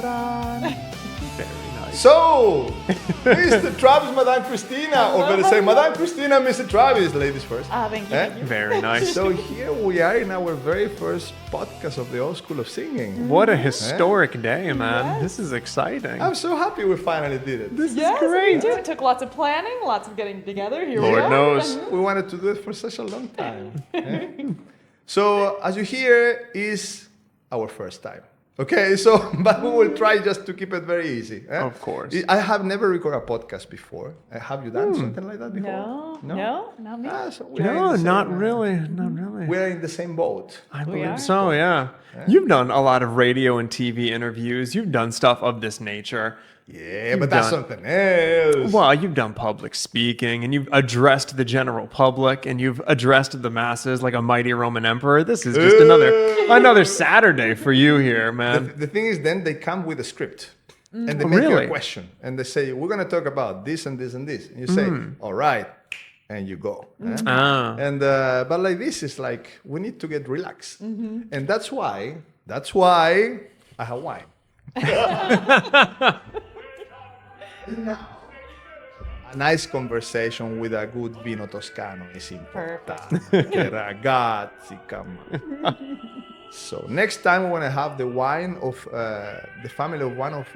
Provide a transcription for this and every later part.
Very nice. So, Mr. Travis, Madame Christina, or better say Madame Christina, Mr. Travis, ladies first. Thank you. Thank you. Very nice. So here we are in our very first podcast of the Old School of Singing. What a historic day, man. Yes. This is exciting. I'm so happy we finally did it. This Yes, is great. we do. It took lots of planning, lots of getting together. Here Lord we are. knows. We wanted to do it for such a long time. So, as you hear, is our first time. Okay, so, but we will try just to keep it very easy. Of course. I have never recorded a podcast before. Have you done something like that before? No, not me. So we are in No, the same, not really. Not really. We're in the same boat. I We believe are. so, yeah. You've done a lot of radio and TV interviews. You've done stuff of this nature. Yeah, but that's something else. Well, you've done public speaking and you've addressed the general public and you've addressed the masses like a mighty Roman emperor. This is just another Saturday for you here, man. The thing is, then they come with a script. And they make you Really? a question. And they say, we're going to talk about this and this and this. And you say, all right. And you go. Ah. And but like this is like, we need to get relaxed. And that's why I have wine. A nice conversation with a good vino toscano is importante. Ragazzi, come on. So next time we want to have the wine of the family of one of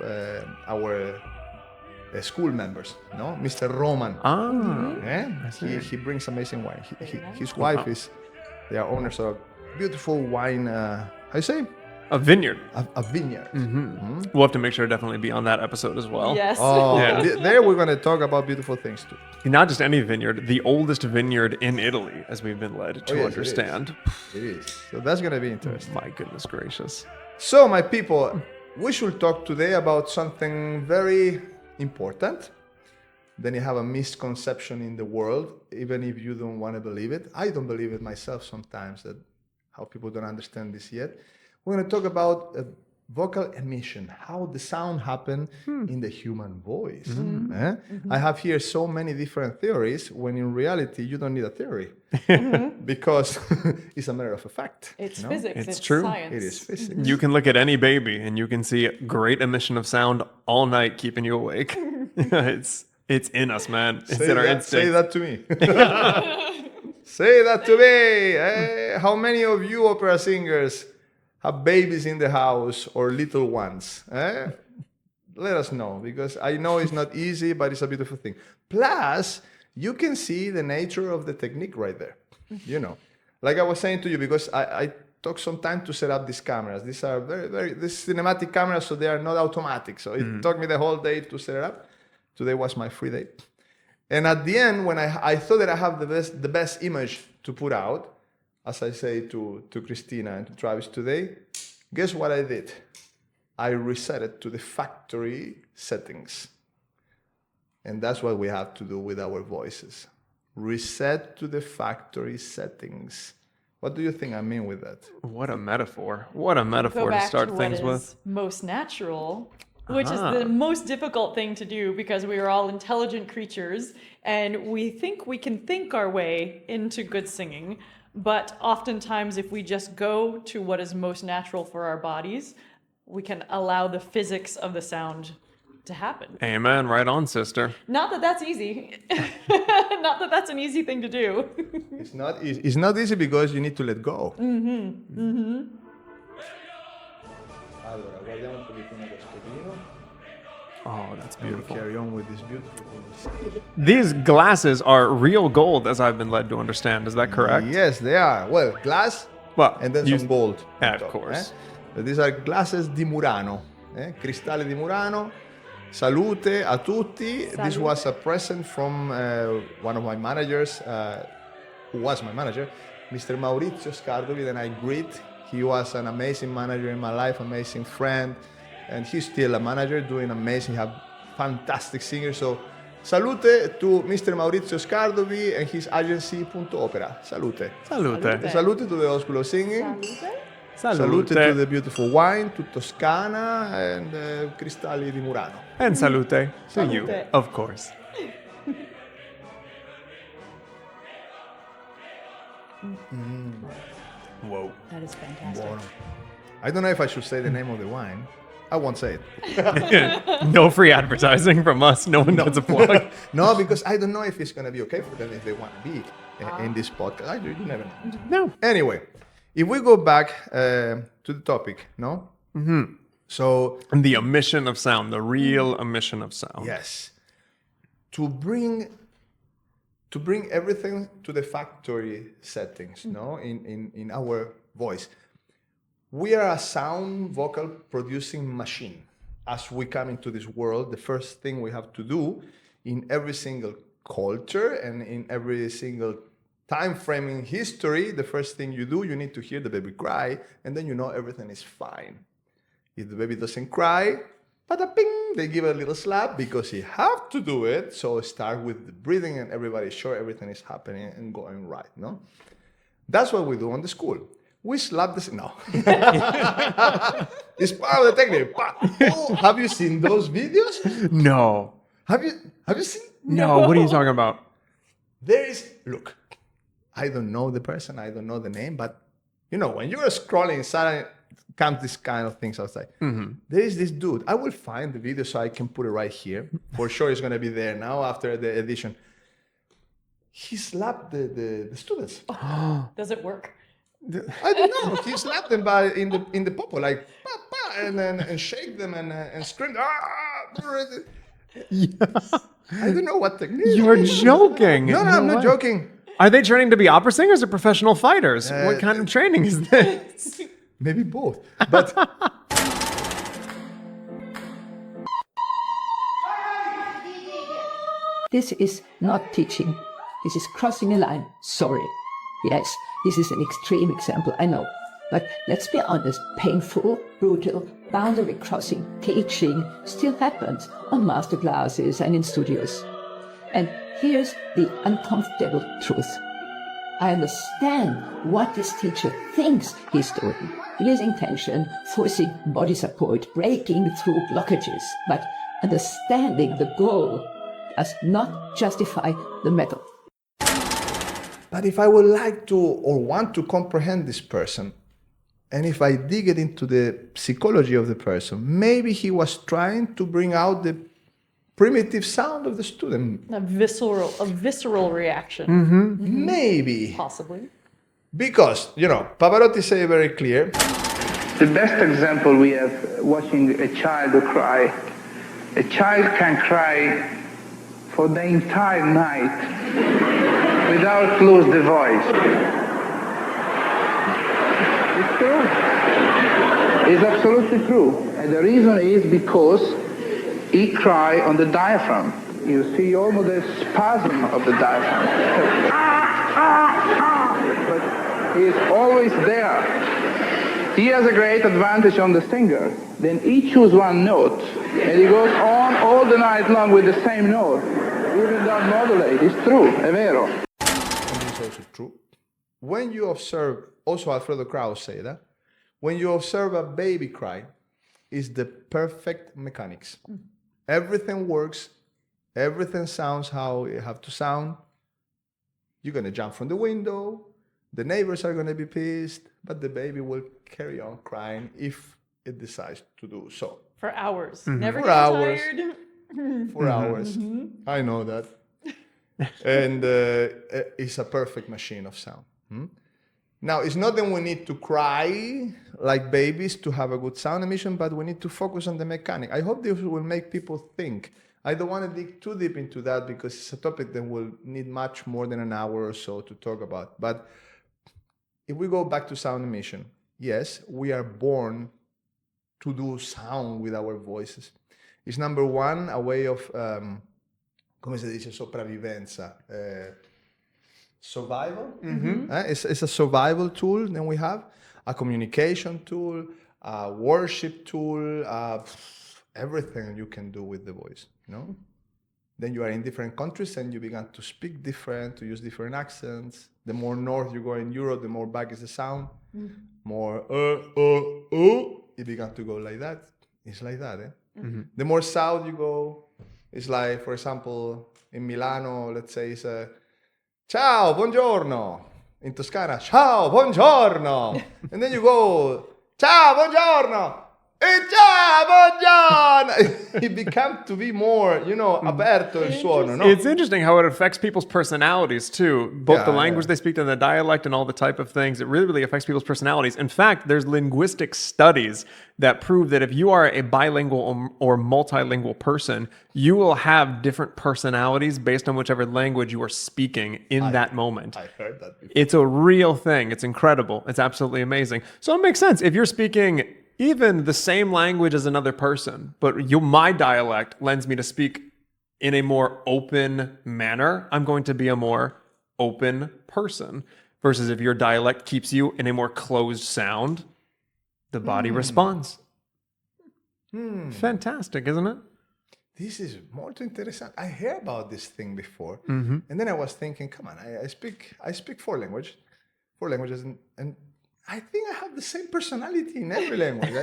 our school members, no, Mr. Roman. He brings amazing wine. His wife is, they are owners of a beautiful wine. How you say? A vineyard. A vineyard. We'll have to make sure to definitely be on that episode as well. Yes. Oh, Yeah. there we're going to talk about beautiful things too. Not just any vineyard, the oldest vineyard in Italy, as we've been led to yes, it understand. It is. So that's going to be interesting. My goodness gracious. So, my people, we should talk today about something very important. Then you have a misconception in the world, even if you don't want to believe it. I don't believe it myself sometimes, that how people don't understand this yet. We're going to talk about vocal emission, how the sound happens in the human voice. I have here so many different theories, when in reality, you don't need a theory. Because it's a matter of a fact. It's you know? physics. It's true. Science. It is physics. You can look at any baby and you can see great emission of sound all night keeping you awake. it's in us, man. It's in our instincts. Say that to me. Say that to me. How many of you opera singers have babies in the house or little ones? Let us know, because I know it's not easy, but it's a beautiful thing. Plus, you can see the nature of the technique right there. You know, like I was saying to you, because I took some time to set up these cameras. These are this cinematic cameras, so they are not automatic. So it took me the whole day to set it up. Today was my free day. And at the end, when I thought that I have the best image to put out, as I say to Christina and to Travis today, guess what I did? I reset it to the factory settings. And that's what we have to do with our voices. Reset to the factory settings. What do you think I mean with that? What a metaphor. What a metaphor Go to back start to things what with. is most natural, which is the most difficult thing to do, because we are all intelligent creatures and we think we can think our way into good singing. But oftentimes, if we just go to what is most natural for our bodies, we can allow the physics of the sound to happen. Amen. Right on, sister. Not that that's easy. Not that that's an easy thing to do. It's not easy. It's not easy because you need to let go. Allora, guardiamo un pochettino questo vino. Oh, that's We'll beautiful. carry on with this beautiful conversation. These glasses are real gold, as I've been led to understand. Is that correct? Yes, they are. Well, glass Well, and then you- some gold. on Of top, course. But these are glasses di Murano, cristalli di Murano. Salute a tutti. This Salute. was a present from one of my managers, who was my manager, Mr. Maurizio Scardovi, and I greet. He was an amazing manager in my life, amazing friend, and he's still a manager, doing amazing, have fantastic singers. So, salute to Mr. Maurizio Scardovi and his agency Punto Opera. Salute. Salute. Salute. Salute to the Old School of Singing. Salute. Salute to the beautiful wine, to Toscana and Cristalli di Murano. And salute to you, Salute. of course. Whoa. That is fantastic. Buono. I don't know if I should say the name of the wine. I won't say it. No free advertising from us. No one gets a plug. No, because I don't know if it's going to be okay for them if they want to be in this podcast. You never know. No. Anyway, if we go back to the topic, no? Mm-hmm. So, And the emission of sound, the real emission of sound. yes, to bring everything to the factory settings, no? In our voice. We are a sound vocal producing machine. As we come into this world, the first thing we have to do in every single culture and in every single time frame in history, the first thing you do, you need to hear the baby cry, and then you know everything is fine. If the baby doesn't cry, bada ping, they give a little slap because you have to do it. So start with the breathing and everybody's sure everything is happening and going right, no? That's what we do on the school. We slap the... No. It's part of the technique. Oh, have you seen those videos? No. Have you seen? No. What are you talking about? There is... Look, I don't know the person. I don't know the name. But, you know, when you're scrolling, suddenly comes this kind of things outside. Mm-hmm. There is this dude. I will find the video so I can put it right here. For sure it's going to be there now after the edition. He slapped the students. Does it work? I don't know. He slapped them in the popo, like pa, pa, and shake them and scream. I don't know what technique. You're joking. No, I'm not joking. Are they training to be opera singers or professional fighters? What kind of training is this? Maybe both. But this is not teaching. This is crossing a line. Sorry. Yes, this is an extreme example, I know. But let's be honest, painful, brutal, boundary crossing, teaching still happens on masterclasses and in studios. And here's the uncomfortable truth. I understand what this teacher thinks he's doing. Releasing tension, forcing body support, breaking through blockages. But understanding the goal does not justify the method. But if I would like to or want to comprehend this person, and if I dig it into the psychology of the person, maybe he was trying to bring out the primitive sound of the student. A visceral reaction. Maybe. Possibly. Because, you know, Pavarotti say very clear. The best example we have watching a child cry. A child can cry for the entire night without lose the voice. It's true. It's absolutely true. And the reason is because he cry on the diaphragm. You see almost a spasm of the diaphragm. But he is always there. He has a great advantage on the singer. Then he chooses one note, and he goes on all the night long with the same note. Even don't modulate. It's true, è vero. And it's also true. When you observe, also Alfredo Kraus say that, when you observe a baby cry, it's the perfect mechanics. Everything works, everything sounds how it have to sound. You're going to jump from the window, the neighbors are going to be pissed, but the baby will carry on crying if it decides to do so. For hours. Never For get hours. tired. For hours. I know that. And it's a perfect machine of sound. Now, it's not that we need to cry like babies to have a good sound emission, but we need to focus on the mechanic. I hope this will make people think. I don't want to dig too deep into that because it's a topic that will need much more than an hour or so to talk about. But if we go back to sound emission, yes, we are born to do sound with our voices. It's number one, a way of, come si dice, sopravvivenza. Survival. It's a survival tool. Then we have a communication tool, a worship tool, everything you can do with the voice. You know. Then you are in different countries and you begin to speak different, to use different accents. The more north you go in Europe, the more back is the sound. More it began to go like that. It's like that. The more south you go, it's like, for example, in Milano, let's say it's a ciao, buongiorno. In Toscana, ciao, buongiorno. And then you go, ciao, buongiorno. ciao, John! It became to be more, aperto il suono, no? It's interesting how it affects people's personalities too. Both the Yeah, language yeah. they speak and the dialect and all the type of things. It really, really affects people's personalities. In fact, there's linguistic studies that prove that if you are a bilingual or multilingual person, you will have different personalities based on whichever language you are speaking in that moment. I heard that before. It's a real thing. It's incredible. It's absolutely amazing. So it makes sense. If you're speaking even the same language as another person, but my dialect lends me to speak in a more open manner, I'm going to be a more open person. Versus if your dialect keeps you in a more closed sound, the body responds. Fantastic, isn't it? This is molto interessante. I heard about this thing before, and then I was thinking, come on, I speak four languages, and I think I have the same personality in every language.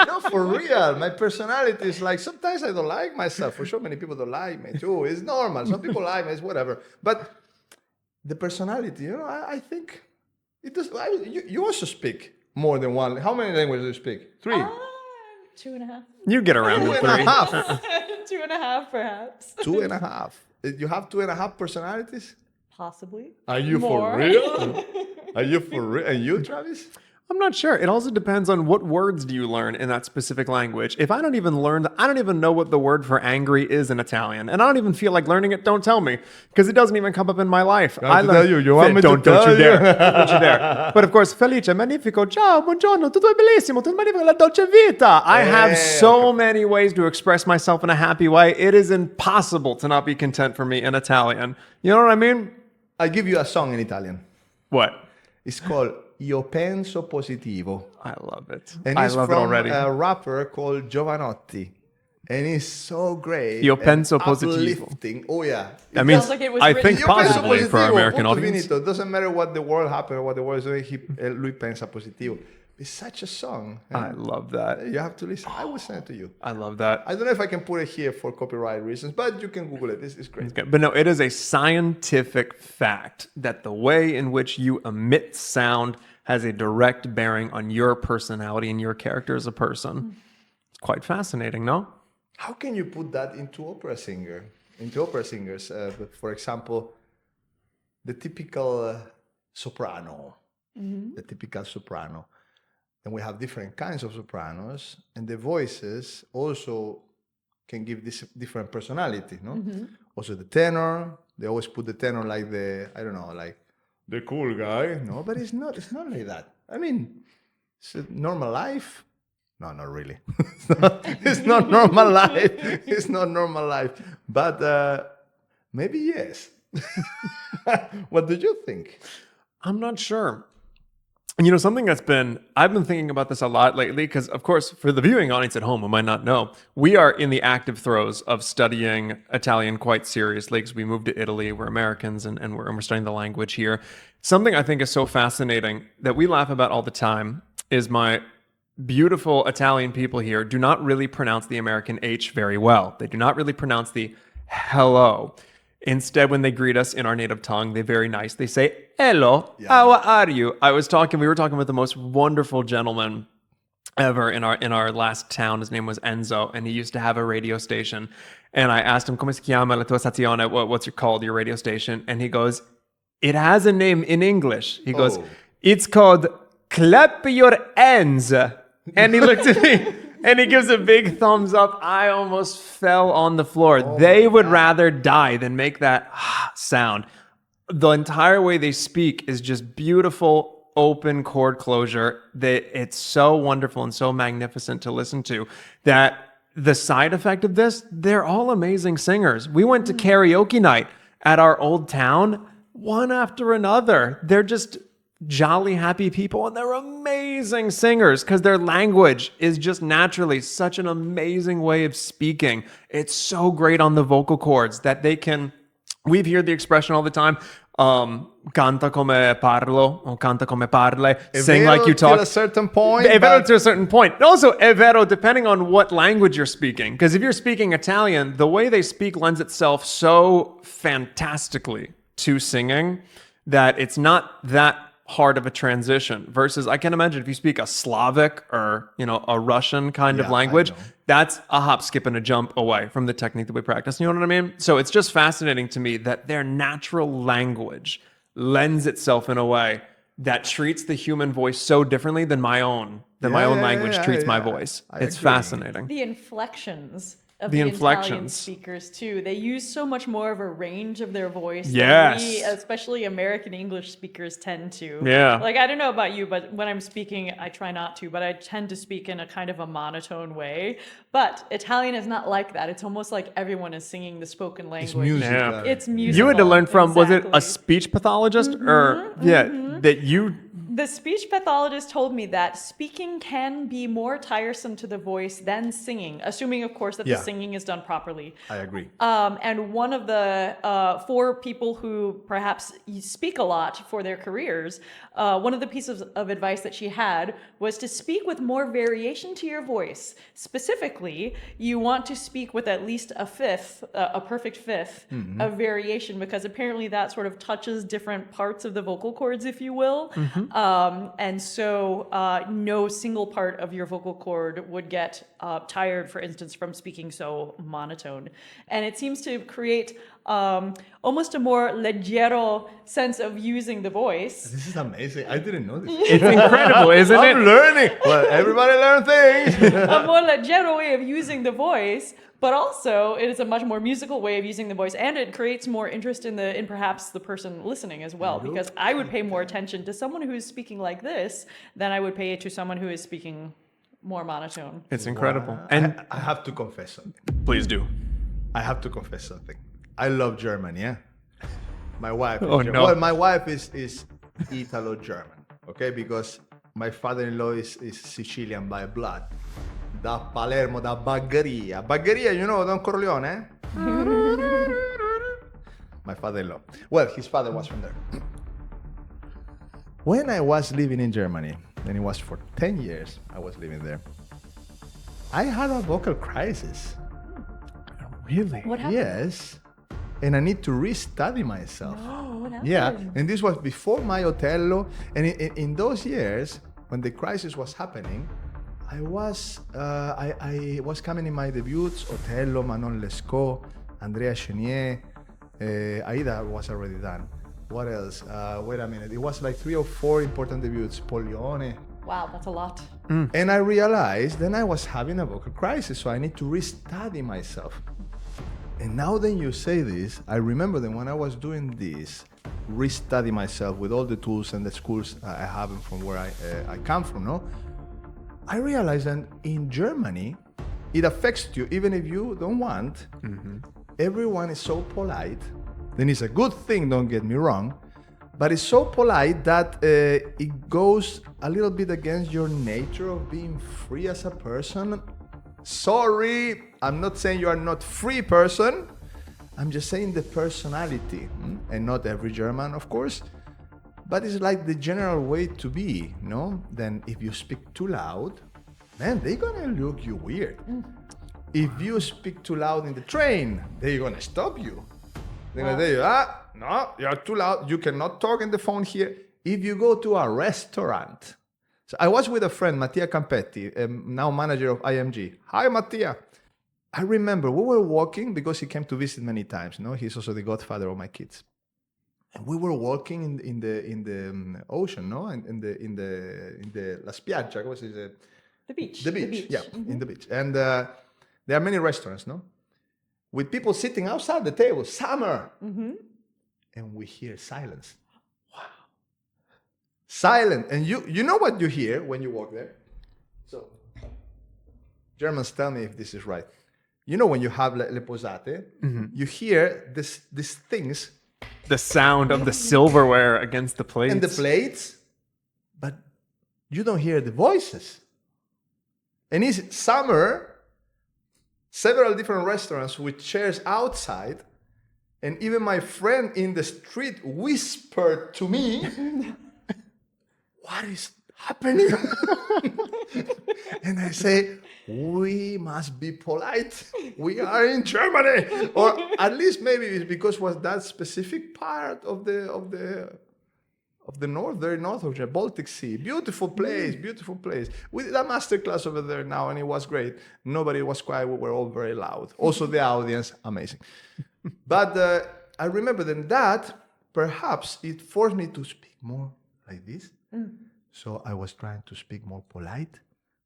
No, for real. My personality is like, sometimes I don't like myself. For sure, many people don't like me too. It's normal. Some people like me, it's whatever. But the personality, I think it does. You also speak more than one. How many languages do you speak? 3. 2.5. You get around to 2.5. 2.5, perhaps. 2.5. You have 2.5 personalities? Possibly. Are you More. for real? Are you for real? And you, Travis? I'm not sure. It also depends on what words do you learn in that specific language. If I don't even know what the word for angry is in Italian, and I don't even feel like learning it, don't tell me, because it doesn't even come up in my life. I tell you, you want me to don't tell you dare. you? Don't you dare. But of course, felice, magnifico, ciao, buongiorno, tutto è bellissimo, tutto magnifico, la dolce vita. I have so many ways to express myself in a happy way. It is impossible to not be content for me in Italian. You know what I mean? I give you a song in Italian. What? It's called Io penso positivo. I love it. And I it's love it from already. a rapper called Giovanotti. And it's so great. Io and penso positivo. uplifting. Oh, yeah. That means Sounds like it was I written- think Io penso positively for our American punto audience. finito. Doesn't matter what the world happened or what the world is doing, lui pensa positivo. It's such a song. I love that. You have to listen. I will send it to you. I love that. I don't know if I can put it here for copyright reasons, but you can Google it. It's great. Okay, but no, it is a scientific fact that the way in which you emit sound has a direct bearing on your personality and your character as a person. It's quite fascinating, no? How can you put that into opera singers? For example, the typical soprano. The typical soprano. And we have different kinds of sopranos, and the voices also can give this different personality, no? Also the tenor, they always put the tenor like the cool guy. No, but it's not like that. I mean, it's a normal life. No, not really. It's not normal life. It's not normal life. But maybe yes. What do you think? I'm not sure. And something I've been thinking about this a lot lately, because of course, for the viewing audience at home who might not know, we are in the active throes of studying Italian quite seriously because we moved to Italy. We're Americans and we're studying the language here. Something I think is so fascinating that we laugh about all the time is my beautiful Italian people here do not really pronounce the American H very well. They do not really pronounce the hello. Instead, when they greet us in our native tongue, they're very nice. They say, hello, how are you? We were talking with the most wonderful gentleman ever in our last town. His name was Enzo, and he used to have a radio station. And I asked him, come si chiama la tua stazione? What's it called, your radio station? And he goes, it has a name in English. He goes, it's called Clap Your Hands. And he looked at me. And he gives a big thumbs up. I almost fell on the floor. They would rather die than make that sound. The entire way they speak is just beautiful, open chord closure. It's so wonderful and so magnificent to listen to that the side effect of this, they're all amazing singers. We went to karaoke night at our old town, one after another. They're just jolly, happy people, and they're amazing singers because their language is just naturally such an amazing way of speaking. It's so great on the vocal cords that they can. We've heard the expression all the time. Canta come parlo, or canta come parle. Sing like you talk. Till a certain point. È vero to a certain point. And also, è vero depending on what language you're speaking. Because if you're speaking Italian, the way they speak lends itself so fantastically to singing that it's not that hard of a transition versus I can imagine if you speak a Slavic or, a Russian kind of Yeah, I language, know. that's a hop, skip, and a jump away from the technique that we practice. You know what I mean? So it's just fascinating to me that their natural language lends itself in a way that treats the human voice so differently than my own language treats my voice. I It's agree. fascinating. The inflections of The the Italian inflections. speakers too. They use so much more of a range of their voice Yes. than we, especially American English speakers, tend to. Yeah. Like, I don't know about you, but when I'm speaking, I try not to, but I tend to speak in a kind of a monotone way. But Italian is not like that. It's almost like everyone is singing the spoken language. It's music. Yeah. It's musical. You had to learn from, was it a exactly. speech pathologist or, that you, The speech pathologist told me that speaking can be more tiresome to the voice than singing, assuming, of course, that Yeah. the singing is done properly. I agree. And one of the, for people who perhaps speak a lot for their careers, one of the pieces of advice that she had was to speak with more variation to your voice. Specifically, you want to speak with at least a fifth, a perfect fifth of variation, because apparently that sort of touches different parts of the vocal cords, if you will. And so no single part of your vocal cord would get tired, for instance, from speaking so monotone. And it seems to create almost a more leggero sense of using the voice. This is amazing. I didn't know this. it's incredible, isn't I'm it? learning. Well, everybody learn things. A more leggero way of using the voice, but also it is a much more musical way of using the voice, and it creates more interest in perhaps the person listening as well, because I would pay more attention to someone who is speaking like this than I would pay to someone who is speaking more monotone. It's incredible. And I have to confess something. please do. I have to confess something. I love Germany, yeah? My wife is Oh, German. no. Well, my wife is Italo-German, okay? Because my father-in-law is Sicilian by blood. Da Palermo, da Bagheria. Bagheria, Don Corleone, eh? My father-in-law. Well, his father was from there. When I was living in Germany, and it was for 10 years I was living there, I had a vocal crisis. Really? What happened? Yes. And I need to restudy myself. Oh, what happened? Yeah, and this was before my Otello. And in those years, when the crisis was happening, I was coming in my debuts: Otello, Manon Lescaut, Andrea Chenier, Aida was already done. What else? Wait a minute. It was like 3 or 4 important debuts. Polione. Wow, that's a lot. And I realized then I was having a vocal crisis, so I need to restudy myself. And now that you say this, I remember that when I was doing this, restudy myself with all the tools and the schools I have from where I come from, no? I realized that in Germany, it affects you even if you don't want. Everyone is so polite. Then it's a good thing, don't get me wrong, but it's so polite that it goes a little bit against your nature of being free as a person. Sorry, I'm not saying you are not free person. I'm just saying the personality, and not every German, of course, but it's like the general way to be, no? Then if you speak too loud, man, they're gonna look you weird. If you speak too loud in the train, they're gonna stop you. They're gonna tell you, no, you're too loud. You cannot talk on the phone here. If you go to a restaurant, so I was with a friend, Mattia Campetti, now manager of IMG. Hi, Mattia. I remember we were walking because he came to visit many times. No, he's also the godfather of my kids. And we were walking in the ocean, no, in the La Spiaggia. What is it? The beach. The beach. Yeah, in the beach. And there are many restaurants, no, with people sitting outside the table. Summer, and we hear silence. Silent. And you know what you hear when you walk there? So, Germans, tell me if this is right. You know when you have le posate, you hear these things. The sound of the silverware against the plates. And the plates, but you don't hear the voices. And it's summer, several different restaurants with chairs outside, and even my friend in the street whispered to me, what is happening? And I say, we must be polite. We are in Germany. Or at least maybe it's because was that specific part of of the north, very north of the Baltic Sea. Beautiful place, beautiful place. We did a master class over there now, and it was great. Nobody was quiet. We were all very loud. Also, the audience, amazing. But I remember then that perhaps it forced me to speak more like this. So I was trying to speak more polite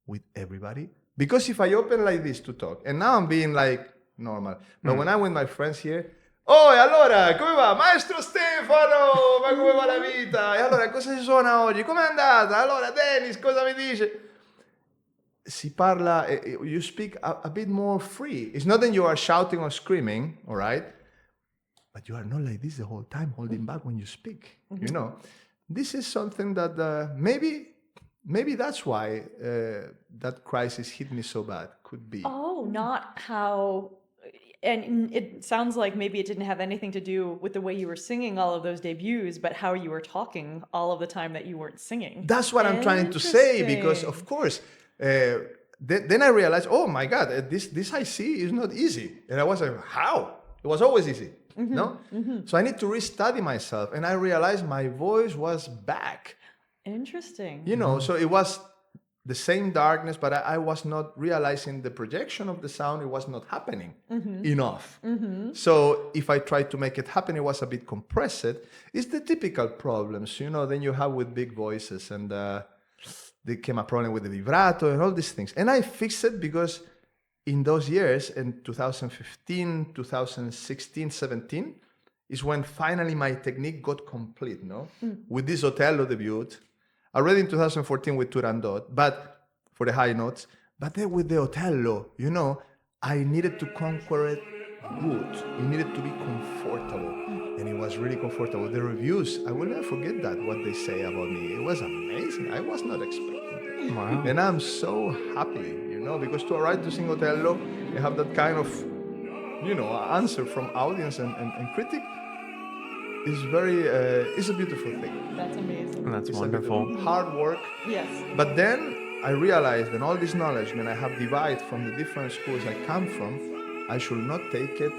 with everybody. Because if I open like this to talk, and now I'm being like normal, but when I'm with my friends here, oh, e allora, come va? Maestro Stefano, ma come va la vita? E allora, cosa si suona oggi? Com'è andata? Allora, Dennis, cosa mi dice? Si parla, you speak a bit more free. It's not that you are shouting or screaming, all right? But you are not like this the whole time, holding back when you speak, you know? This is something that maybe that's why that crisis hit me so bad, could be. Oh, not how... And it sounds like maybe it didn't have anything to do with the way you were singing all of those debuts, but how you were talking all of the time that you weren't singing. That's what I'm trying to say, because of course, then I realized, oh my God, this I see is not easy. And I was like, how? It was always easy, no? So I need to restudy myself. And I realized my voice was back. Interesting. You know, so it was the same darkness, but I was not realizing the projection of the sound. It was not happening enough. So if I tried to make it happen, it was a bit compressed. It's the typical problems, you know, then you have with big voices, and there came a problem with the vibrato and all these things. And I fixed it because in those years, in 2015, 2016, 17, is when finally my technique got complete, no? With this Otello debut, already in 2014 with Turandot, but for the high notes, but then with the Otello, you know, I needed to conquer it good. It needed to be comfortable, and it was really comfortable. The reviews, I will never forget that, what they say about me. It was amazing. I was not expecting it. Wow. And I'm so happy, you know, because to arrive to sing Otello, you have that kind of, you know, answer from audience and critic. Is very, it's a beautiful thing. That's amazing. That's It's wonderful. hard work. Yes. But then I realized, and all this knowledge, when I have divided from the different schools I come from, I should not take it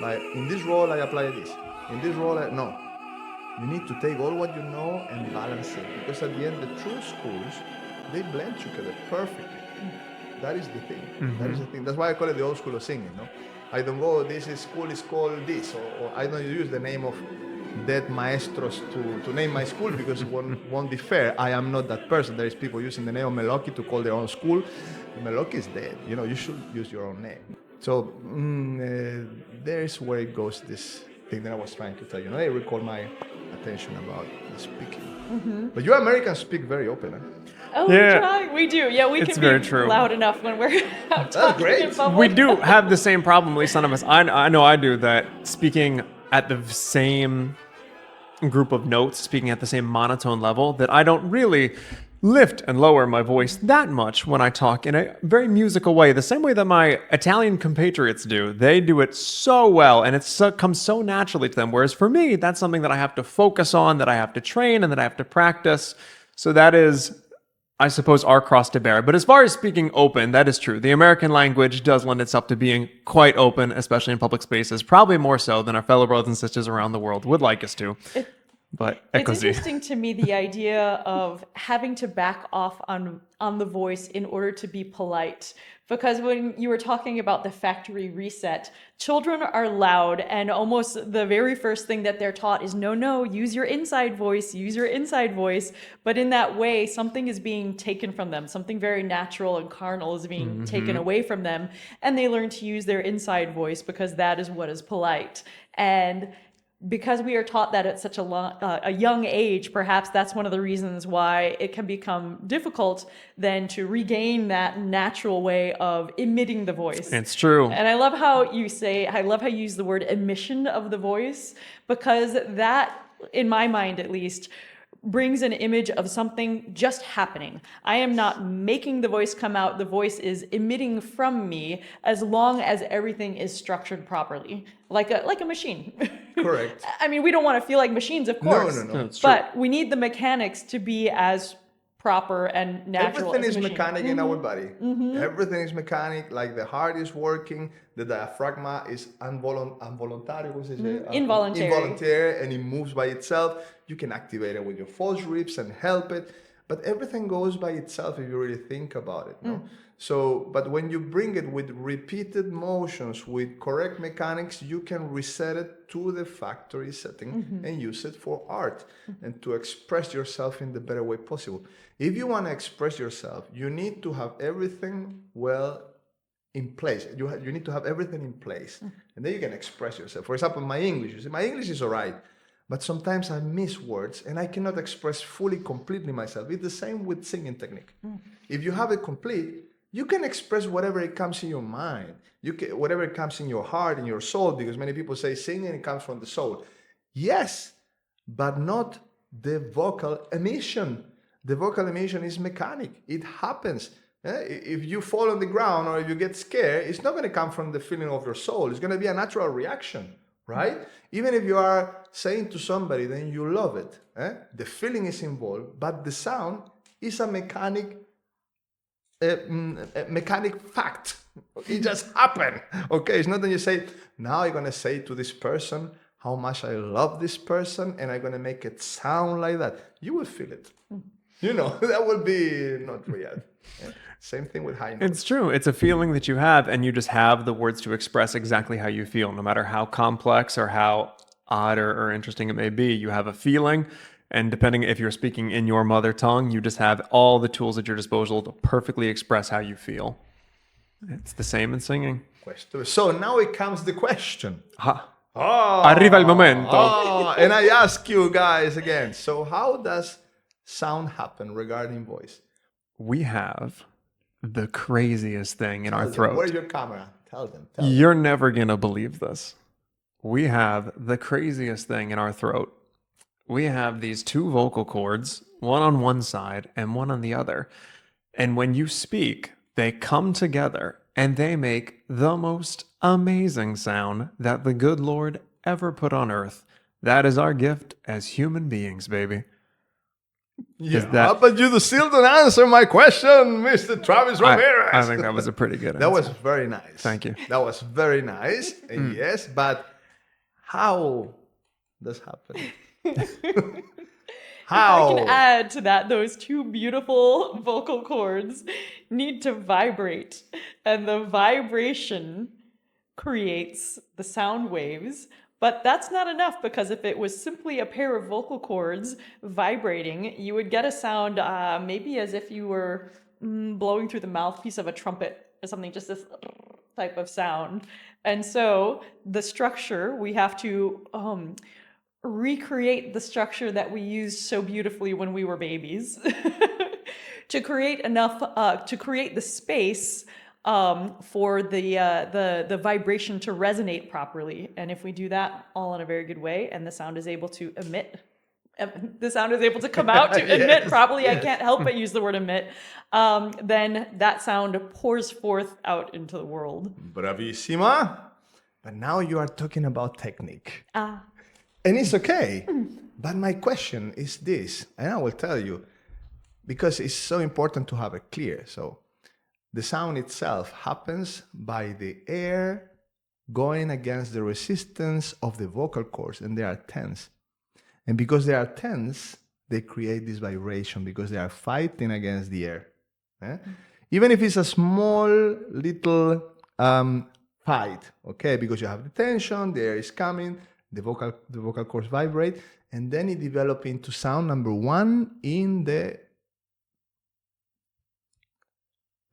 by, in this role I apply this, in this role no. You need to take all what you know and balance it, because at the end the true schools, they blend together perfectly. That is the thing. That is the thing. That's why I call it the old school of singing, no? I don't go, school is called this, or I don't use the name of dead maestros to name my school, because it won't be fair. I am not that person. There is people using the name of Meloki to call their own school. Meloki is dead. You know, you should use your own name. So there's where it goes, this thing that I was trying to tell you. They recall my attention about the speaking. But you Americans speak very open, huh? Oh, Yeah. we try. We do. Yeah, we It's can very be true. loud enough when we're out talking great. in public. We do have the same problem, at least some of us. I know I do, that speaking at the same group of notes, speaking at the same monotone level, that I don't really lift and lower my voice that much when I talk in a very musical way, the same way that my Italian compatriots do. They do it so well, and it comes so naturally to them, whereas for me, that's something that I have to focus on, that I have to train, and that I have to practice. So that is, I suppose, our cross to bear. But as far as speaking open, that is true. The American language does lend itself to being quite open, especially in public spaces, probably more so than our fellow brothers and sisters around the world would like us to. But è It's così. interesting to me, the idea of having to back off on the voice in order to be polite. Because when you were talking about the factory reset, children are loud, and almost the very first thing that they're taught is no, use your inside voice, use your inside voice. But in that way, something is being taken from them. Something very natural and carnal is being taken away from them. And they learn to use their inside voice because that is what is polite. And because we are taught that at such a young age, perhaps that's one of the reasons why it can become difficult then to regain that natural way of emitting the voice. It's true. And I love how you use the word emission of the voice, because that, in my mind at least, brings an image of something just happening. I am not making the voice come out. The voice is emitting from me, as long as everything is structured properly, like a machine. Correct. I mean, we don't want to feel like machines, of course. No. That's true. But we need the mechanics to be as proper and natural. Everything as is a machine. mechanic in our body. Everything is mechanic. Like the heart is working, the diaphragma is involuntary, involuntary, and it moves by itself. You can activate it with your false ribs and help it, but everything goes by itself if you really think about it. No? So, but when you bring it with repeated motions, with correct mechanics, you can reset it to the factory setting and use it for art and to express yourself in the better way possible. If you want to express yourself, you need to have everything well in place. You need to have everything in place, and then you can express yourself. For example, my English. You see, my English is all right, but sometimes I miss words and I cannot express fully, completely myself. It's the same with singing technique. If you have it complete, you can express whatever it comes in your mind, whatever it comes in your heart, in your soul, because many people say singing, it comes from the soul. Yes, but not the vocal emission. The vocal emission is mechanic. It happens. If you fall on the ground or if you get scared, it's not going to come from the feeling of your soul. It's going to be a natural reaction, right? Even if you are saying to somebody, then you love it. The feeling is involved, but the sound is a mechanic fact. It just happened. Okay, it's not that you say, now I'm going to say to this person how much I love this person and I'm going to make it sound like that. You will feel it. That will be not real. Same thing with high notes. It's true. It's a feeling that you have, and you just have the words to express exactly how you feel, no matter how complex or how odd or interesting it may be. You have a feeling, and depending if you're speaking in your mother tongue, you just have all the tools at your disposal to perfectly express how you feel. It's the same in singing. So now it comes the question. Arriva il momento. And I ask you guys again, so how does sound happen regarding voice? We have the craziest thing in our throat. Where's your camera? Tell them. You're never going to believe this. We have the craziest thing in our throat. We have these two vocal cords, one on one side and one on the other. And when you speak, they come together and they make the most amazing sound that the good Lord ever put on earth. That is our gift as human beings, baby. Yeah, but you still don't answer my question, Mr. Travis Ramirez. I think that was a pretty good answer. That was very nice. Thank you. That was very nice. Yes, but how does happen? How? I can add to that, those two beautiful vocal cords need to vibrate, and the vibration creates the sound waves. But that's not enough, because if it was simply a pair of vocal cords vibrating, you would get a sound maybe as if you were blowing through the mouthpiece of a trumpet or something, just this type of sound. And so the structure, we have to recreate the structure that we used so beautifully when we were babies to create enough, to create the space for the vibration to resonate properly. And if we do that all in a very good way, and the sound is able to emit, the sound is able to come out to emit properly, I can't help but use the word emit, then that sound pours forth out into the world. Bravissima. But now you are talking about technique. And it's okay. But my question is this, and I will tell you, because it's so important to have it clear. So the sound itself happens by the air going against the resistance of the vocal cords, and they are tense. And because they are tense, they create this vibration because they are fighting against the air. Even if it's a small little fight, okay, because you have the tension, the air is coming, the vocal cords vibrate, and then it develops into sound number one in the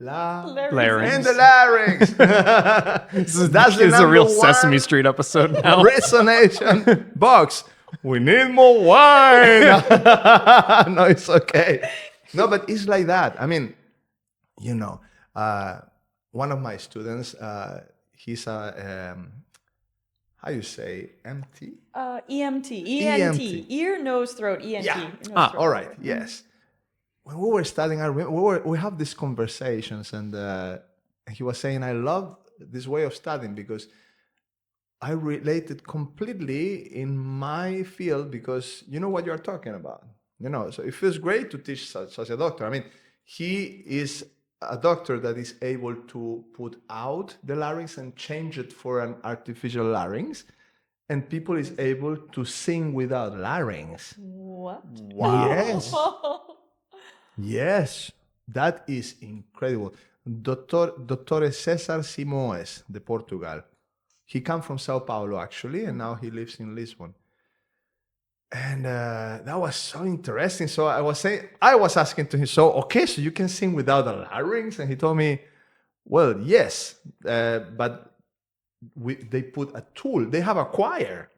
larynx. And the larynx. That's a real Sesame Street episode now. Resonation box. We need more wine. No, it's okay. No, but it's like that. I mean, one of my students, he's a, how you say, MT? EMT, ENT, ear, nose, throat, ENT. Yeah. Throat. All right. Yes. When we were studying, I remember we have these conversations, and he was saying, I love this way of studying because I related completely in my field, because you know what you're talking about. So it feels great to teach such a doctor. I mean, he is a doctor that is able to put out the larynx and change it for an artificial larynx, and people is able to sing without larynx. What? Wow. Yes, that is incredible. Dr. Cesar Simoes, de Portugal. He come from Sao Paulo, actually, and now he lives in Lisbon. And that was so interesting. So I was asking to him, so you can sing without a larynx? And he told me, well, yes, but they put a tool. They have a choir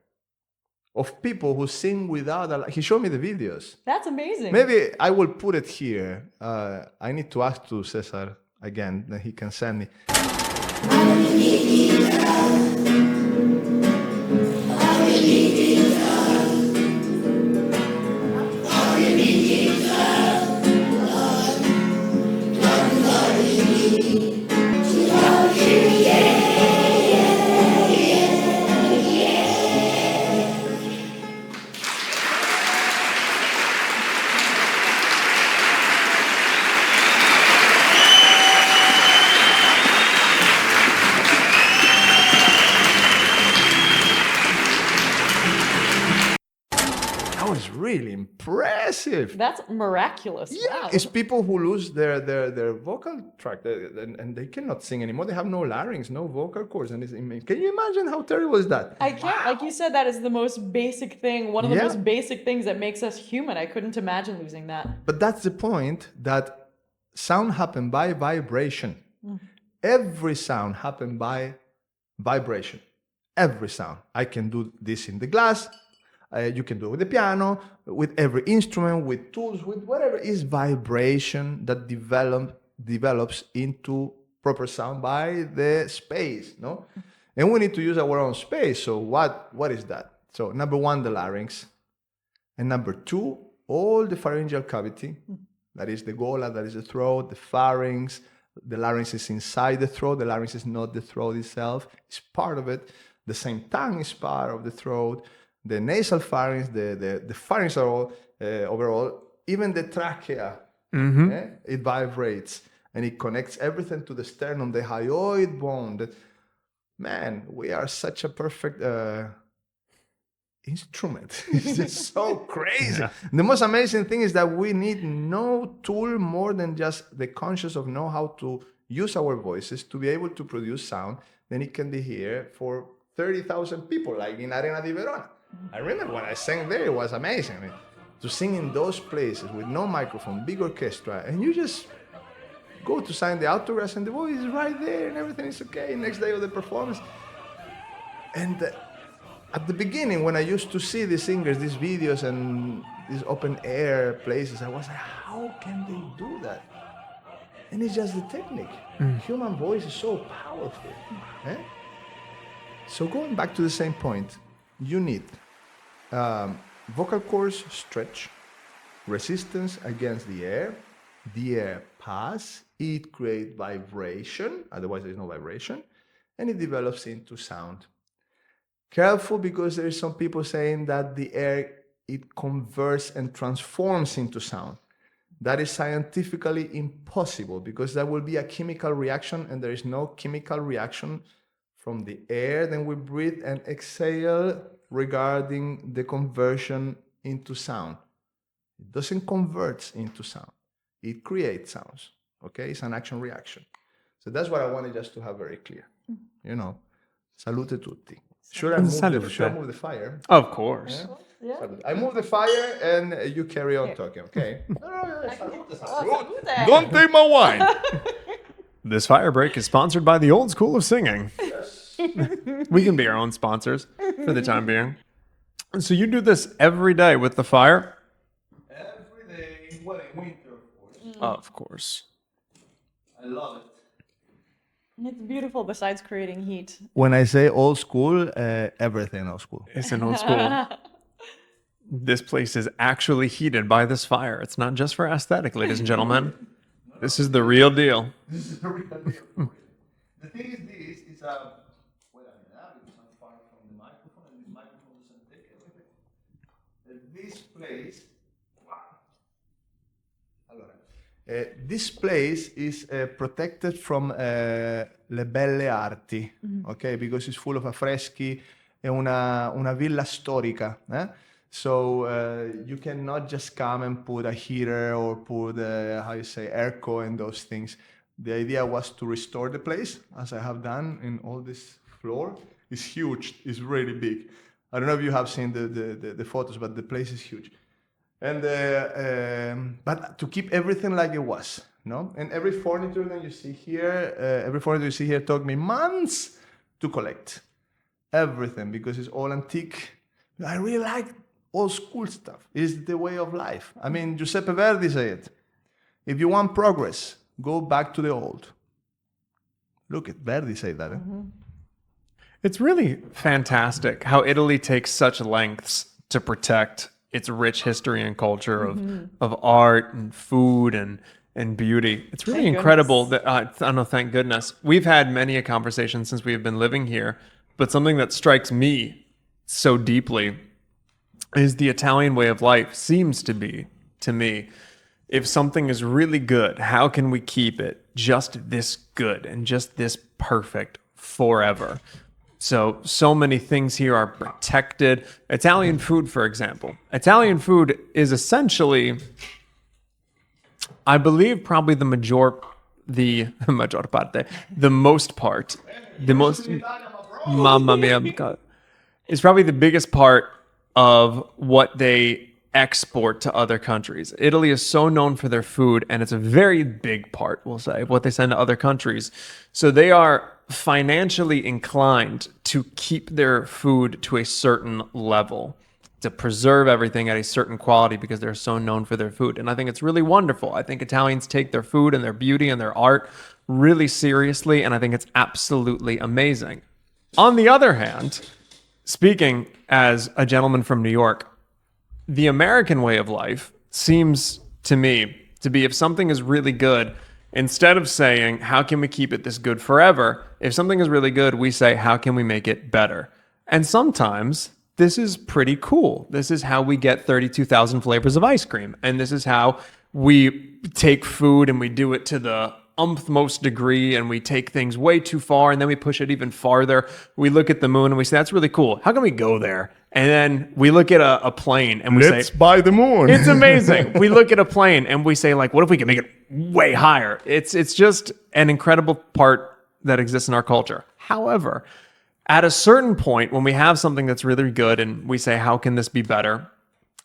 of people who sing without a. He showed me the videos. That's amazing. Maybe I will put it here. I need to ask to Cesar again that he can send me. That was really impressive. That's miraculous. Yeah, Wow. it's people who lose their vocal tract and they cannot sing anymore. They have no larynx, no vocal cords. And can you imagine how terrible is that? I can't, like you said, that is the most basic thing, one of the Yeah. most basic things that makes us human. I couldn't imagine losing that. But that's the point, that sound happen by vibration. Every sound happen by vibration. Every sound. I can do this in the glass. You can do it with the piano, with every instrument, with tools, with whatever is vibration that develops into proper sound by the space, no? And we need to use our own space. So what is that? So number one, the larynx. And number two, all the pharyngeal cavity. That is the gola, that is the throat, the pharynx. The larynx is inside the throat. The larynx is not the throat itself. It's part of it. The same tongue is part of the throat. The nasal pharynx, the pharynx overall, even the trachea, it vibrates and it connects everything to the sternum, the hyoid bone. Man, we are such a perfect instrument. It's just so crazy. Yeah. The most amazing thing is that we need no tool more than just the conscious of know how to use our voices to be able to produce sound. Then it can be here for 30,000 people, like in Arena di Verona. I remember when I sang there, it was amazing. I mean, to sing in those places with no microphone, big orchestra, and you just go to sign the autographs and the voice is right there and everything is okay. Next day of the performance. And at the beginning, when I used to see the singers, these videos and these open air places, I was like, how can they do that? And it's just the technique. Human voice is so powerful. Eh? So going back to the same point, you need vocal cords stretch, resistance against the air pass, it creates vibration, otherwise there is no vibration, and it develops into sound. Careful, because there is some people saying that the air, it converts and transforms into sound. That is scientifically impossible, because that will be a chemical reaction, and there is no chemical reaction from the air then we breathe and exhale regarding the conversion into sound. It doesn't convert into sound. It creates sounds. Okay? It's an action reaction. So that's what I wanted just to have very clear. You know, salute tutti. Should I move the fire? Of course. Yeah. Salute. I move the fire and you carry on talking, okay? Salute. Don't take my wine. This fire break is sponsored by the Old School of Singing. We can be our own sponsors for the time being. So you do this every day with the fire? Every day, well, in winter, of course. Of course. I love it. It's beautiful besides creating heat. When I say old school, everything old school. It's an old school. This place is actually heated by this fire. It's not just for aesthetic, ladies and gentlemen. This is the real deal. This is the real deal. The thing is, this is a. Wait a minute, because I'm far from the microphone, and this microphone doesn't take everything. This place, wow, This place is protected from le belle arti, okay, because it's full of affreschi. È una villa storica. So you cannot just come and put a heater or put, airco and those things. The idea was to restore the place, as I have done in all this floor. It's huge. It's really big. I don't know if you have seen the photos, but the place is huge. And but to keep everything like it was, no? And every furniture that you see here, took me months to collect everything because it's all antique. I really like old school stuff. It's the way of life. I mean, Giuseppe Verdi said, if you want progress, go back to the old. Look at Verdi say that. It's really fantastic how Italy takes such lengths to protect its rich history and culture of art and food and beauty. It's really Thank incredible that, I don't know, thank goodness. We've had many a conversation since we've been living here, but something that strikes me so deeply is the Italian way of life seems to be, to me, if something is really good, how can we keep it just this good and just this perfect forever? So many things here are protected. Italian food, for example. Italian food is essentially, I believe, probably the most part, mamma mia, is probably the biggest part of what they export to other countries. Italy is so known for their food, and it's a very big part, we'll say, of what they send to other countries. So they are financially inclined to keep their food to a certain level, to preserve everything at a certain quality because they're so known for their food. And I think it's really wonderful. I think Italians take their food and their beauty and their art really seriously, and I think it's absolutely amazing. On the other hand, speaking as a gentleman from New York, the American way of life seems to me to be, if something is really good, instead of saying, how can we keep it this good forever? If something is really good, we say, how can we make it better? And sometimes this is pretty cool. This is how we get 32,000 flavors of ice cream. And this is how we take food and we do it to the most degree, and we take things way too far, and then we push it even farther. We look at the moon and we say, that's really cool. How can we go there? And then we look at a plane and we Let's say, buy the moon. it's amazing. We look at a plane and we say, like, what if we can make it way higher? It's just an incredible part that exists in our culture. However, at a certain point, when we have something that's really good and we say, how can this be better?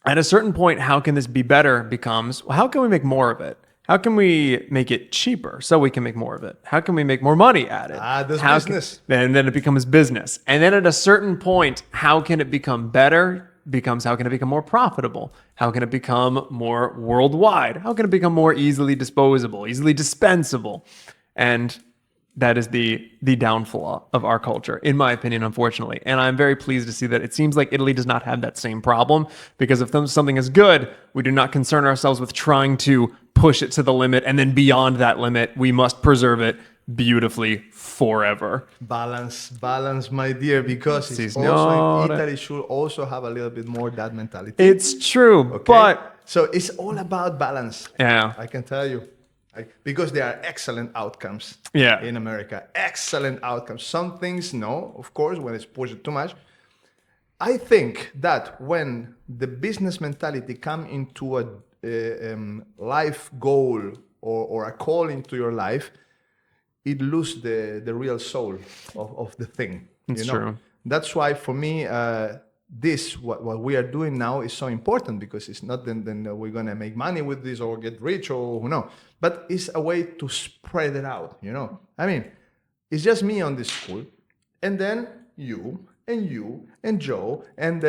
At a certain point, how can this be better becomes, well, how can we make more of it? How can we make it cheaper so we can make more of it? How can we make more money at it? That's How business. And then it becomes business. And then at a certain point, how can it become better? Becomes how can it become more profitable? How can it become more worldwide? How can it become more easily disposable, easily dispensable? And that is the downfall of our culture, in my opinion, unfortunately. And I'm very pleased to see that it seems like Italy does not have that same problem, because if something is good, we do not concern ourselves with trying to push it to the limit, and then beyond that limit, we must preserve it beautifully forever. Balance, my dear, because it's Signore. also, Italy should also have a little bit more that mentality. It's true, Okay? but So it's all about balance. yeah. I can tell you. Because there are excellent outcomes Yeah. in America. Excellent outcomes. Some things, no, of course, when it's pushed too much. I think that when the business mentality come into a life goal or a call into your life, it loses the real soul of the thing. It's true. That's why for me, what we are doing now is so important, because it's not then we're going to make money with this or get rich or no, but it's a way to spread it out, I mean, it's just me on this school, and then you and Joe and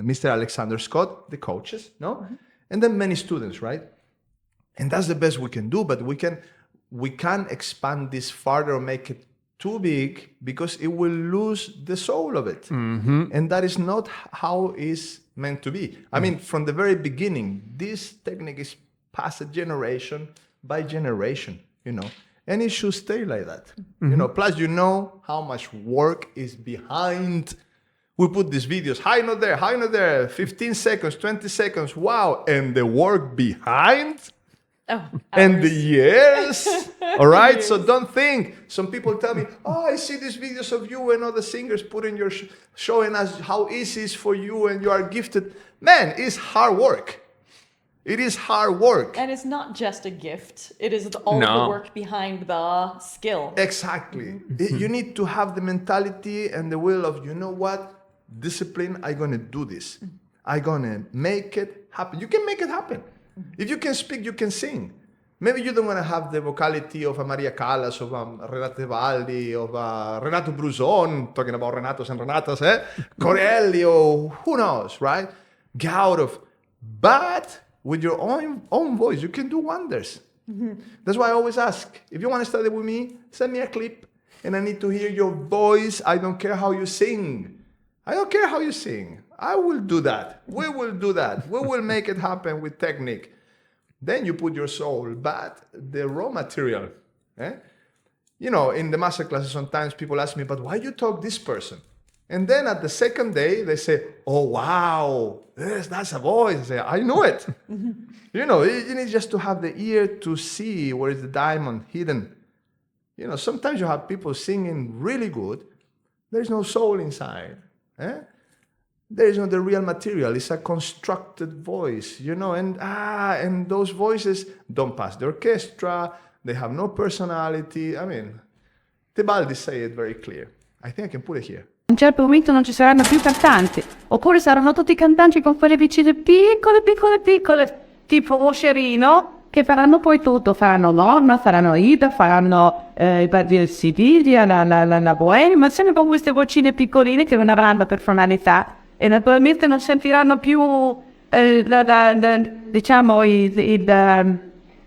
Mr. Alexander Scott, the coaches, no? Mm-hmm. And then many students, right? And that's the best we can do, but we can expand this farther or make it too big, because it will lose the soul of it. Mm-hmm. And that is not how it's meant to be. I mean, from the very beginning, this technique is passed generation by generation, and it should stay like that. Mm-hmm. Plus, how much work is behind We put these videos, high note there, 15 seconds, 20 seconds, wow. And the work behind Oh, and the hours. years. All right, so Years. don't think. Some people tell me, "Oh, I see these videos of you and other singers putting your showing us how easy it is for you and you are gifted." Man, it's hard work. It is hard work. And it's not just a gift. It is all No. the work behind the skill. Exactly. You need to have the mentality and the will of, you know what, discipline. I'm gonna do this. I'm gonna make it happen. You can make it happen. If you can speak, you can sing. Maybe you don't want to have the vocality of a Maria Callas, of a Renate Valli, of a Renato Bruzon, talking about Renatos and Renatas, Corelli, or who knows, right? Get out of. But with your own voice, you can do wonders. That's why I always ask, if you want to study with me, send me a clip, and I need to hear your voice. I don't care how you sing. I don't care how you sing. I will do that. We will do that. We will make it happen with technique. Then you put your soul, but the raw material. You know, in the master classes, sometimes people ask me, but why you talk this person? And then at the second day, they say, oh, wow, yes, that's a voice. I say, I knew it. You know, you need just to have the ear to see where is the diamond hidden. You know, sometimes you have people singing really good. There's no soul inside. There is not the real material. It's a constructed voice, you know, and those voices don't pass the orchestra. They have no personality. I mean, Tebaldi say it very clear. I think I can put it here. A un certo momento non ci saranno più cantanti, oppure saranno tutti cantanti con quelle vicine piccole, tipo Moscerino, che faranno poi tutto, faranno Norma, faranno Ida, faranno il Sibilia, la Bohème, ma sempre con queste vocine piccoline che non avranno personalità e naturalmente non sentiranno più diciamo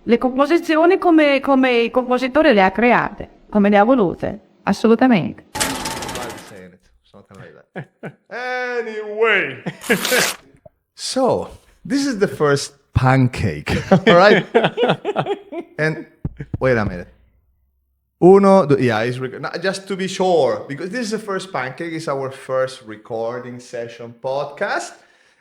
le composizioni come il compositore le ha create, come le ha volute, assolutamente. Tebaldi saying it. Something like that. Anyway. So, this is the first pancake, all right? And wait a minute. Yeah, it's just to be sure, because this is the first pancake. It's our first recording session podcast.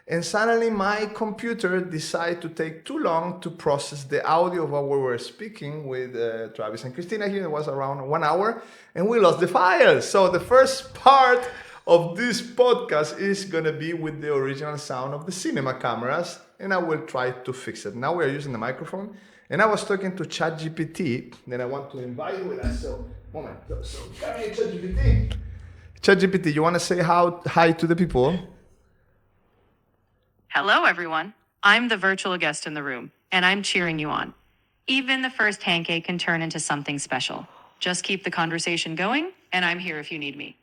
And suddenly my computer decided to take too long to process the audio of what we were speaking with Travis and Christina here. It was around 1 hour, and we lost the files. So the first part of this podcast is going to be with the original sound of the cinema cameras, and I will try to fix it. Now we are using the microphone, and I was talking to ChatGPT, then I want to invite you with us. So, moment. So come here, ChatGPT. ChatGPT, you want to say hi to the people? Hello, everyone. I'm the virtual guest in the room, and I'm cheering you on. Even the first pancake can turn into something special. Just keep the conversation going, and I'm here if you need me.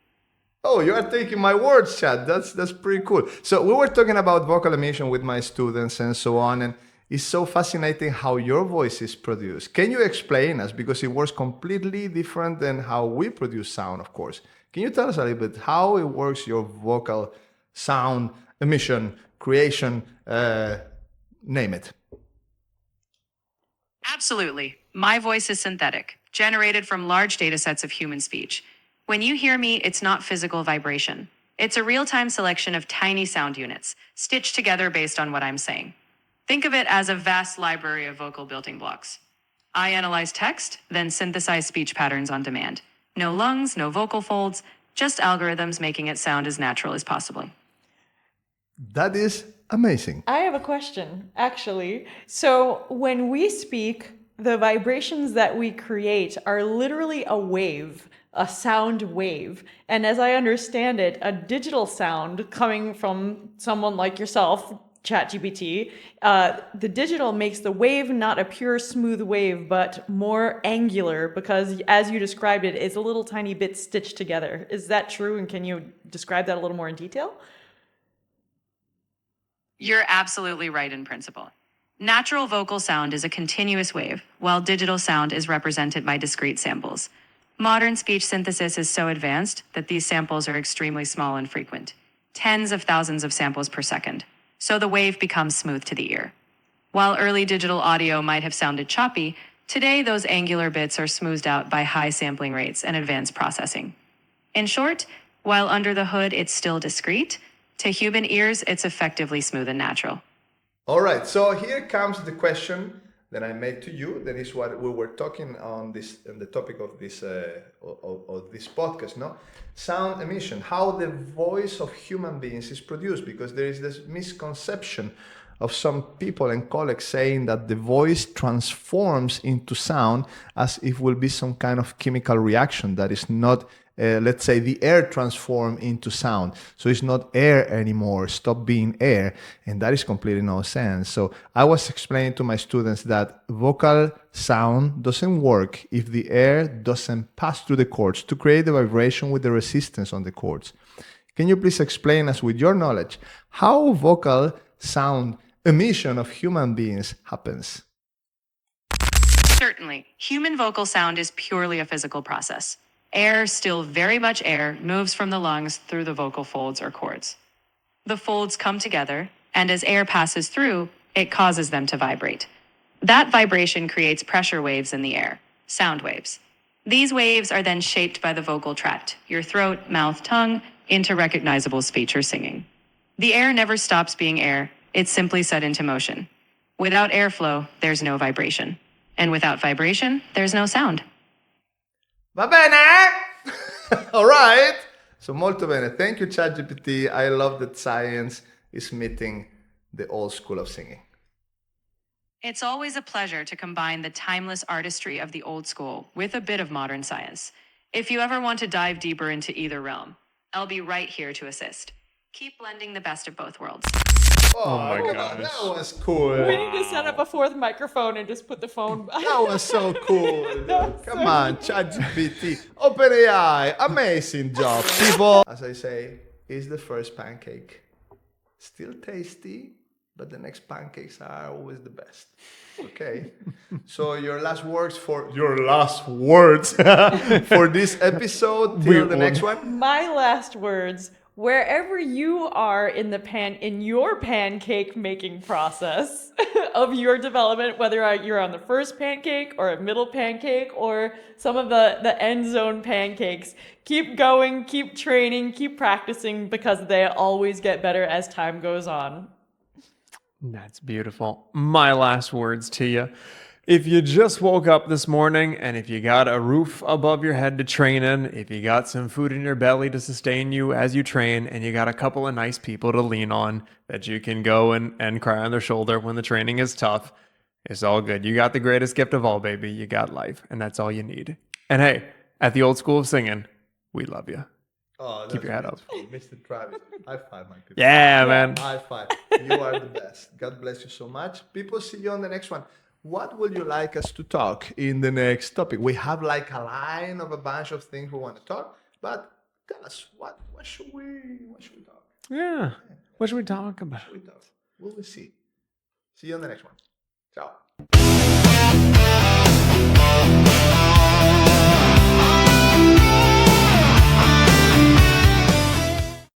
Oh, you are taking my words, Chad. That's pretty cool. So we were talking about vocal emission with my students and so on, and it's so fascinating how your voice is produced. Can you explain us, because it works completely different than how we produce sound, of course. Can you tell us a little bit how it works, your vocal sound emission, creation, name it? Absolutely. My voice is synthetic, generated from large data sets of human speech. When you hear me, it's not physical vibration. It's a real-time selection of tiny sound units, stitched together based on what I'm saying. Think of it as a vast library of vocal building blocks. I analyze text, then synthesize speech patterns on demand. No lungs, no vocal folds, just algorithms making it sound as natural as possible. That is amazing. I have a question, actually. So when we speak, the vibrations that we create are literally a wave, a sound wave. And as I understand it, a digital sound coming from someone like yourself, ChatGPT, the digital makes the wave not a pure smooth wave, but more angular because, as you described it, it's a little tiny bit stitched together. Is that true? And can you describe that a little more in detail? You're absolutely right in principle. Natural vocal sound is a continuous wave, while digital sound is represented by discrete samples. Modern speech synthesis is so advanced that these samples are extremely small and frequent, tens of thousands of samples per second, so the wave becomes smooth to the ear. While early digital audio might have sounded choppy, today those angular bits are smoothed out by high sampling rates and advanced processing. In short, While under the hood, it's still discreet. To human ears, it's effectively smooth and natural. All right, so here comes the question that I made to you. That is what we were talking on the topic of this podcast, no? Sound emission, how the voice of human beings is produced, because there is this misconception of some people and colleagues saying that the voice transforms into sound as if will be some kind of chemical reaction that is not, let's say the air transform into sound. So it's not air anymore, stop being air. And that is completely no sense. So I was explaining to my students that vocal sound doesn't work if the air doesn't pass through the cords to create the vibration with the resistance on the cords. Can you please explain us with your knowledge how vocal sound emission of human beings happens? Certainly, human vocal sound is purely a physical process. Air, still very much air, moves from the lungs through the vocal folds or cords. The folds come together, and as air passes through, it causes them to vibrate. That vibration creates pressure waves in the air, sound waves. These waves are then shaped by the vocal tract, your throat, mouth, tongue, into recognizable speech or singing. The air never stops being air, it's simply set into motion. Without airflow, there's no vibration. And without vibration, there's no sound. Va bene? All right. So molto bene. Thank you, ChatGPT. I love that science is meeting the old school of singing. It's always a pleasure to combine the timeless artistry of the old school with a bit of modern science. If you ever want to dive deeper into either realm, I'll be right here to assist. Keep blending the best of both worlds. Oh my gosh. That was cool. We need to set up a fourth microphone and just put the phone. That was so cool. Dude. Come on, ChatGPT. OpenAI. Amazing job. People, as I say, is the first pancake. Still tasty, but the next pancakes are always the best. Okay. So your last words for this episode till the next one. My last words. Wherever you are in your pancake making process of your development, whether you're on the first pancake or a middle pancake or some of the end zone pancakes, keep going, keep training, keep practicing, because they always get better as time goes on. That's beautiful. My last words to you. If you just woke up this morning and if you got a roof above your head to train in, if you got some food in your belly to sustain you as you train, and you got a couple of nice people to lean on that you can go and cry on their shoulder when the training is tough, it's all good. You got the greatest gift of all, baby. You got life, and that's all you need. And hey, at the old school of singing, we love you. Oh, Keep your head up. Mr. Travis. High five, my people. Yeah, man. High five. You are the best. God bless you so much. People, see you on the next one. What would you like us to talk in the next topic? We have like a line of a bunch of things we want to talk, but tell us what should we talk? Yeah. What should we talk about? What should we talk? We'll see. See you on the next one. Ciao.